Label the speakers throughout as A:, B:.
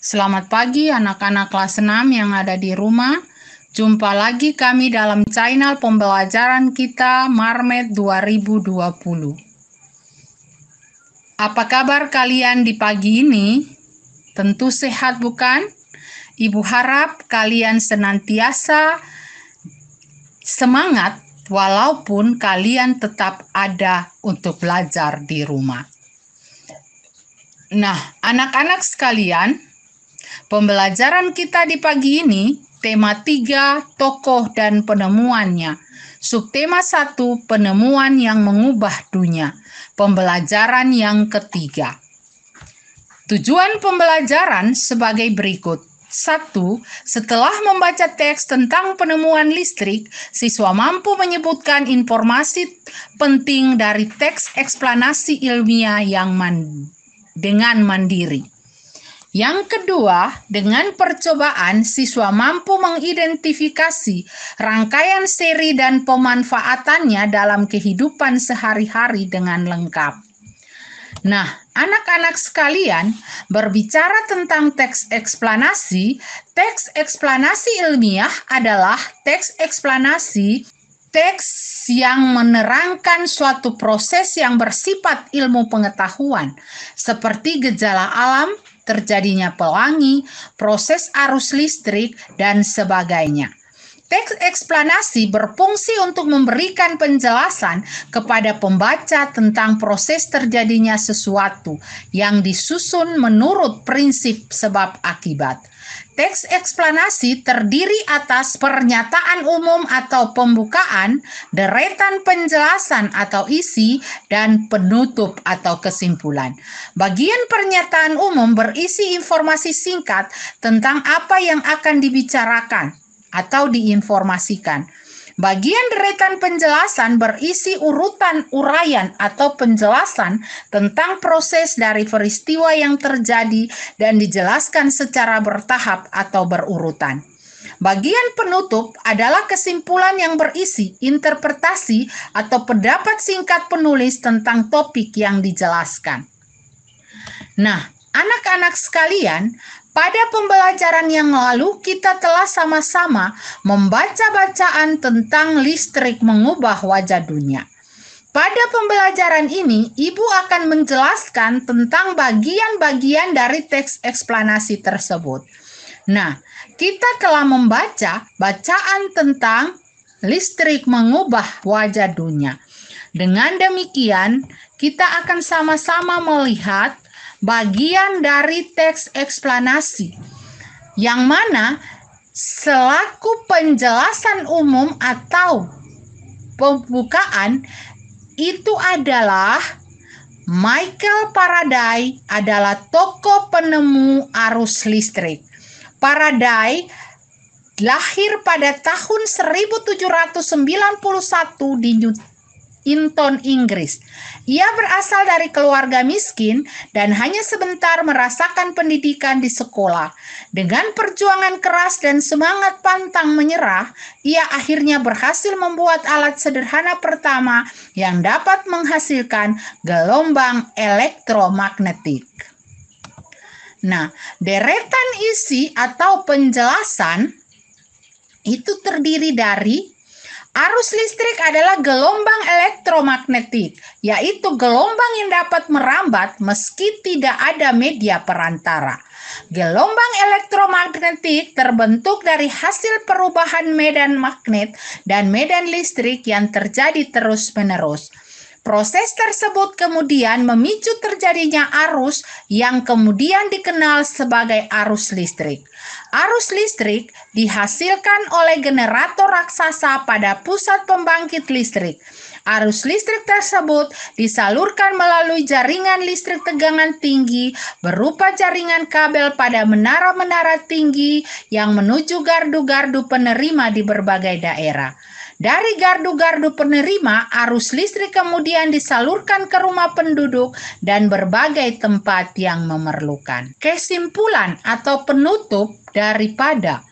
A: Selamat pagi anak-anak kelas 6 yang ada di rumah. Jumpa lagi kami dalam channel pembelajaran kita Marmet 2020. Apa kabar kalian di pagi ini? Tentu sehat bukan? Ibu harap kalian senantiasa semangat walaupun kalian tetap ada untuk belajar di rumah. Nah, anak-anak sekalian, pembelajaran kita di pagi ini, tema 3, tokoh dan penemuannya. Subtema 1, penemuan yang mengubah dunia. Pembelajaran yang ketiga. Tujuan pembelajaran sebagai berikut. 1. Setelah membaca teks tentang penemuan listrik, siswa mampu menyebutkan informasi penting dari teks eksplanasi ilmiah dengan mandiri. Yang kedua, dengan percobaan, siswa mampu mengidentifikasi rangkaian seri dan pemanfaatannya dalam kehidupan sehari-hari dengan lengkap. Nah, anak-anak sekalian, berbicara tentang teks eksplanasi ilmiah adalah teks eksplanasi, teks yang menerangkan suatu proses yang bersifat ilmu pengetahuan, seperti gejala alam, terjadinya pelangi, proses arus listrik, dan sebagainya. Teks eksplanasi berfungsi untuk memberikan penjelasan kepada pembaca tentang proses terjadinya sesuatu yang disusun menurut prinsip sebab akibat. Teks eksplanasi terdiri atas pernyataan umum atau pembukaan, deretan penjelasan atau isi, dan penutup atau kesimpulan. Bagian pernyataan umum berisi informasi singkat tentang apa yang akan dibicarakan atau diinformasikan. Bagian deretan penjelasan berisi urutan uraian atau penjelasan tentang proses dari peristiwa yang terjadi dan dijelaskan secara bertahap atau berurutan. Bagian penutup adalah kesimpulan yang berisi interpretasi atau pendapat singkat penulis tentang topik yang dijelaskan. Nah, anak-anak sekalian, pada pembelajaran yang lalu kita telah sama-sama membaca bacaan tentang listrik mengubah wajah dunia. Pada pembelajaran ini, Ibu akan menjelaskan tentang bagian-bagian dari teks eksplanasi tersebut. Nah, kita telah membaca bacaan tentang listrik mengubah wajah dunia. Dengan demikian, kita akan sama-sama melihat bagian dari teks eksplanasi, yang mana selaku penjelasan umum atau pembukaan itu adalah Michael Faraday adalah tokoh penemu arus listrik. Faraday lahir pada tahun 1791 di Newton, Inggris. Ia berasal dari keluarga miskin dan hanya sebentar merasakan pendidikan di sekolah. Dengan perjuangan keras dan semangat pantang menyerah, ia akhirnya berhasil membuat alat sederhana pertama yang dapat menghasilkan gelombang elektromagnetik. Nah, deretan isi atau penjelasan itu terdiri dari arus listrik adalah gelombang elektromagnetik, yaitu gelombang yang dapat merambat meski tidak ada media perantara. Gelombang elektromagnetik terbentuk dari hasil perubahan medan magnet dan medan listrik yang terjadi terus-menerus. Proses tersebut kemudian memicu terjadinya arus yang kemudian dikenal sebagai arus listrik. Arus listrik dihasilkan oleh generator raksasa pada pusat pembangkit listrik. Arus listrik tersebut disalurkan melalui jaringan listrik tegangan tinggi berupa jaringan kabel pada menara-menara tinggi yang menuju gardu-gardu penerima di berbagai daerah. Dari gardu-gardu penerima, arus listrik kemudian disalurkan ke rumah penduduk dan berbagai tempat yang memerlukan. Kesimpulan atau penutup daripada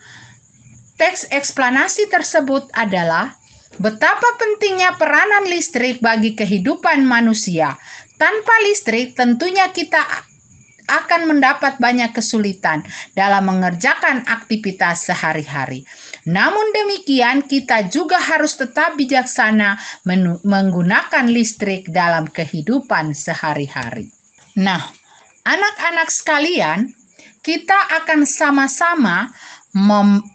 A: teks eksplanasi tersebut adalah betapa pentingnya peranan listrik bagi kehidupan manusia. Tanpa listrik tentunya kita akan mendapat banyak kesulitan dalam mengerjakan aktivitas sehari-hari. Namun demikian, kita juga harus tetap bijaksana menggunakan listrik dalam kehidupan sehari-hari. Nah, anak-anak sekalian, kita akan sama-sama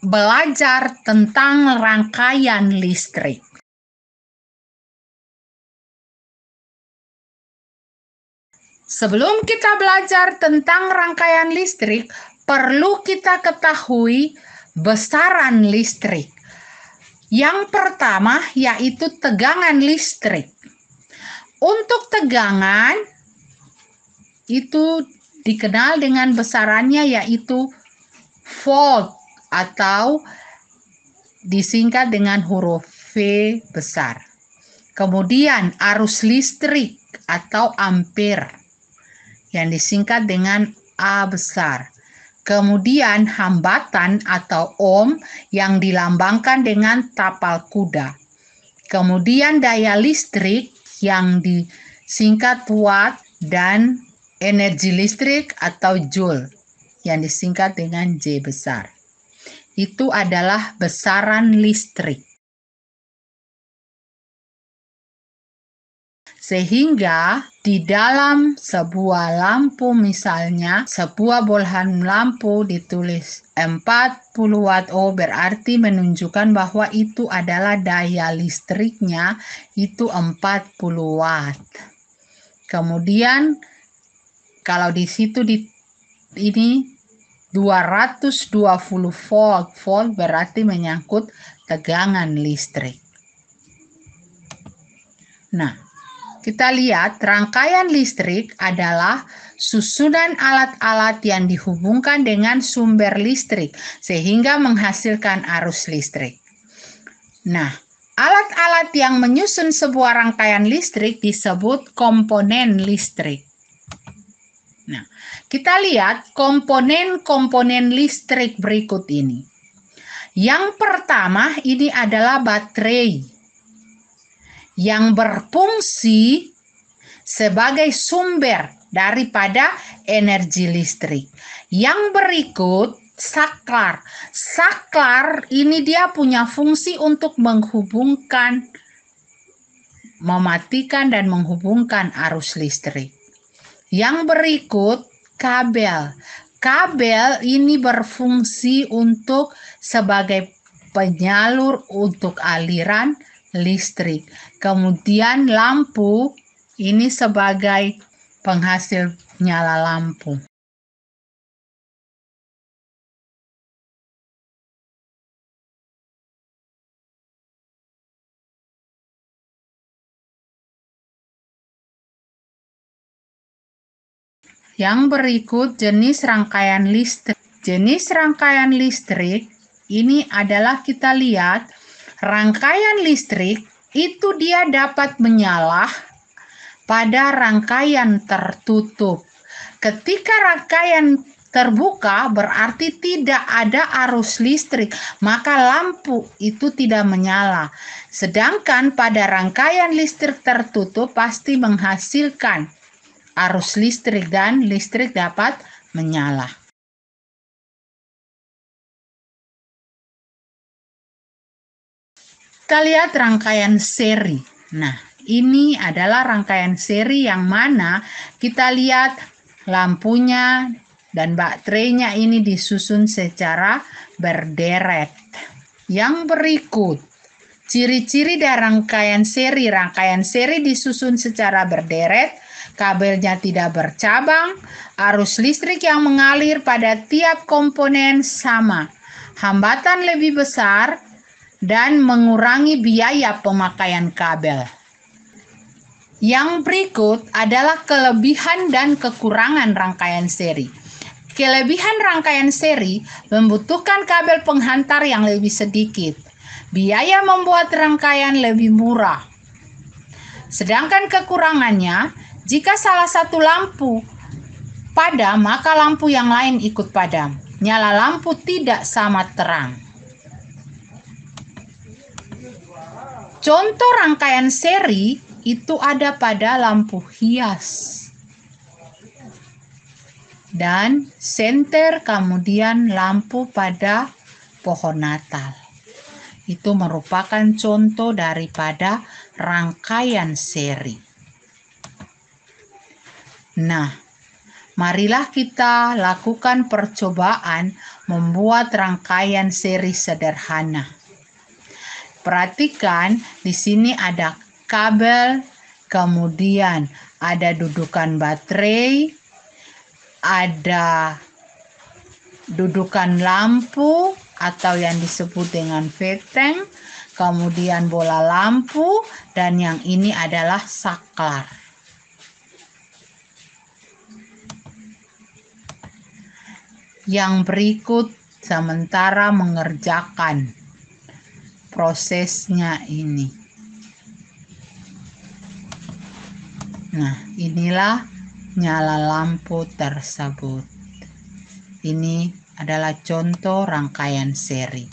A: belajar tentang rangkaian listrik. Sebelum kita belajar tentang rangkaian listrik, perlu kita ketahui besaran listrik. Yang pertama yaitu tegangan listrik. Untuk tegangan itu dikenal dengan besarannya yaitu volt atau disingkat dengan huruf V besar. Kemudian arus listrik atau ampere yang disingkat dengan A besar. Kemudian hambatan atau ohm yang dilambangkan dengan tapal kuda. Kemudian daya listrik yang disingkat watt dan energi listrik atau joule yang disingkat dengan J besar. Itu adalah besaran listrik. Sehingga di dalam sebuah lampu misalnya, sebuah bohlam lampu ditulis 40 watt, berarti menunjukkan bahwa itu adalah daya listriknya itu 40 watt. Kemudian kalau di situ ini 220 volt berarti menyangkut tegangan listrik. Nah, kita lihat rangkaian listrik adalah susunan alat-alat yang dihubungkan dengan sumber listrik sehingga menghasilkan arus listrik. Nah, alat-alat yang menyusun sebuah rangkaian listrik disebut komponen listrik. Nah, kita lihat komponen-komponen listrik berikut ini. Yang pertama ini adalah baterai yang berfungsi sebagai sumber daripada energi listrik. Yang berikut saklar. Saklar ini dia punya fungsi untuk menghubungkan, mematikan dan menghubungkan arus listrik. Yang berikut kabel. Kabel ini berfungsi untuk sebagai penyalur untuk aliran listrik. Kemudian lampu ini sebagai penghasil nyala lampu. Yang berikut jenis rangkaian listrik. Jenis rangkaian listrik ini adalah kita lihat rangkaian listrik itu dia dapat menyala pada rangkaian tertutup. Ketika rangkaian terbuka berarti tidak ada arus listrik, maka lampu itu tidak menyala. Sedangkan pada rangkaian listrik tertutup pasti menghasilkan arus listrik dan listrik dapat menyala. Kita lihat rangkaian seri. Nah, ini adalah rangkaian seri yang mana kita lihat lampunya dan baterainya ini disusun secara berderet. Yang berikut, ciri-ciri dari rangkaian seri. Rangkaian seri disusun secara berderet, kabelnya tidak bercabang, arus listrik yang mengalir pada tiap komponen sama, hambatan lebih besar, dan mengurangi biaya pemakaian kabel. Yang berikut adalah kelebihan dan kekurangan rangkaian seri. Kelebihan rangkaian seri membutuhkan kabel penghantar yang lebih sedikit. Biaya membuat rangkaian lebih murah. Sedangkan kekurangannya, jika salah satu lampu padam, maka lampu yang lain ikut padam. Nyala lampu tidak sama terang. Contoh rangkaian seri itu ada pada lampu hias. dan senter, kemudian lampu pada pohon Natal. Itu merupakan contoh daripada rangkaian seri. Nah, marilah kita lakukan percobaan membuat rangkaian seri sederhana. Perhatikan, di sini ada kabel, kemudian ada dudukan baterai, ada dudukan lampu atau yang disebut dengan veteng, kemudian bola lampu, dan yang ini adalah saklar. Yang berikut sementara mengerjakan prosesnya ini. Nah, inilah nyala lampu tersebut. Ini adalah contoh rangkaian seri.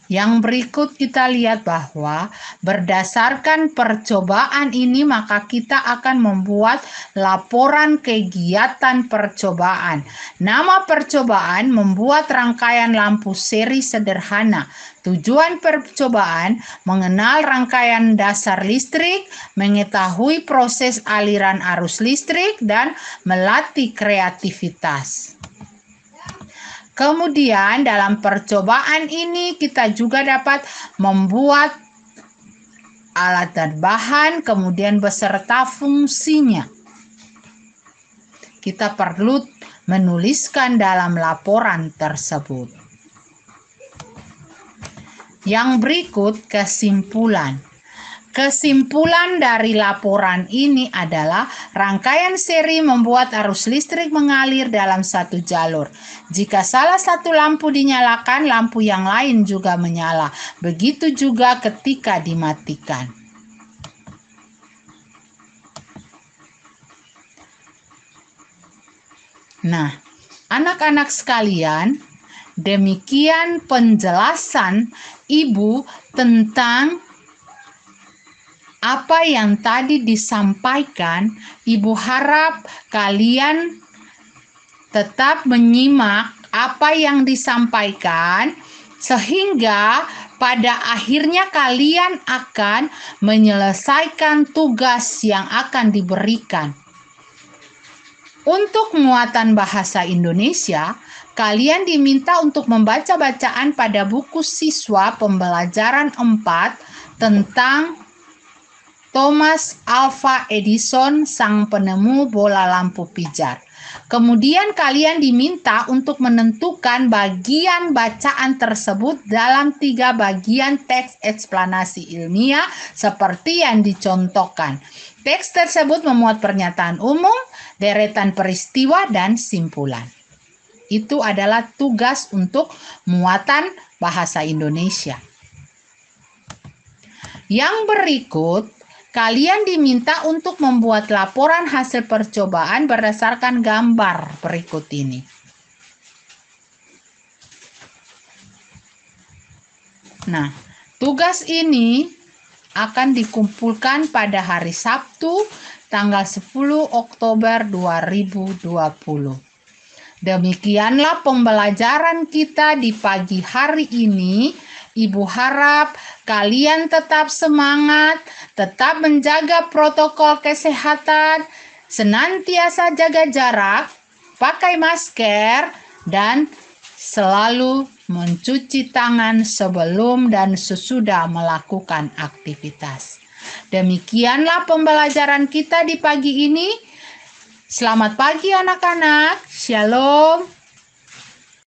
A: Yang berikut kita lihat bahwa berdasarkan percobaan ini maka kita akan membuat laporan kegiatan percobaan. Nama percobaan membuat rangkaian lampu seri sederhana. Tujuan percobaan mengenal rangkaian dasar listrik, mengetahui proses aliran arus listrik, dan melatih kreativitas. Kemudian dalam percobaan ini kita juga dapat membuat alat dan bahan, kemudian beserta fungsinya. Kita perlu menuliskan dalam laporan tersebut. Yang berikut kesimpulan. Kesimpulan dari laporan ini adalah rangkaian seri membuat arus listrik mengalir dalam satu jalur. Jika salah satu lampu dinyalakan, lampu yang lain juga menyala. Begitu juga ketika dimatikan. Nah, anak-anak sekalian, demikian penjelasan Ibu tentang apa yang tadi disampaikan. Ibu harap kalian tetap menyimak apa yang disampaikan sehingga pada akhirnya kalian akan menyelesaikan tugas yang akan diberikan. Untuk muatan bahasa Indonesia, kalian diminta untuk membaca bacaan pada buku siswa pembelajaran 4 tentang Thomas Alva Edison, sang penemu bola lampu pijar. Kemudian kalian diminta untuk menentukan bagian bacaan tersebut dalam 3 bagian teks eksplanasi ilmiah seperti yang dicontohkan. Teks tersebut memuat pernyataan umum, deretan peristiwa, dan simpulan. Itu adalah tugas untuk muatan bahasa Indonesia. Yang berikut, kalian diminta untuk membuat laporan hasil percobaan berdasarkan gambar berikut ini. Nah, tugas ini akan dikumpulkan pada hari Sabtu, tanggal 10 Oktober 2020. Demikianlah pembelajaran kita di pagi hari ini. Ibu harap kalian tetap semangat, tetap menjaga protokol kesehatan, senantiasa jaga jarak, pakai masker, dan selalu mencuci tangan sebelum dan sesudah melakukan aktivitas. Demikianlah pembelajaran kita di pagi ini. Selamat pagi anak-anak. Shalom.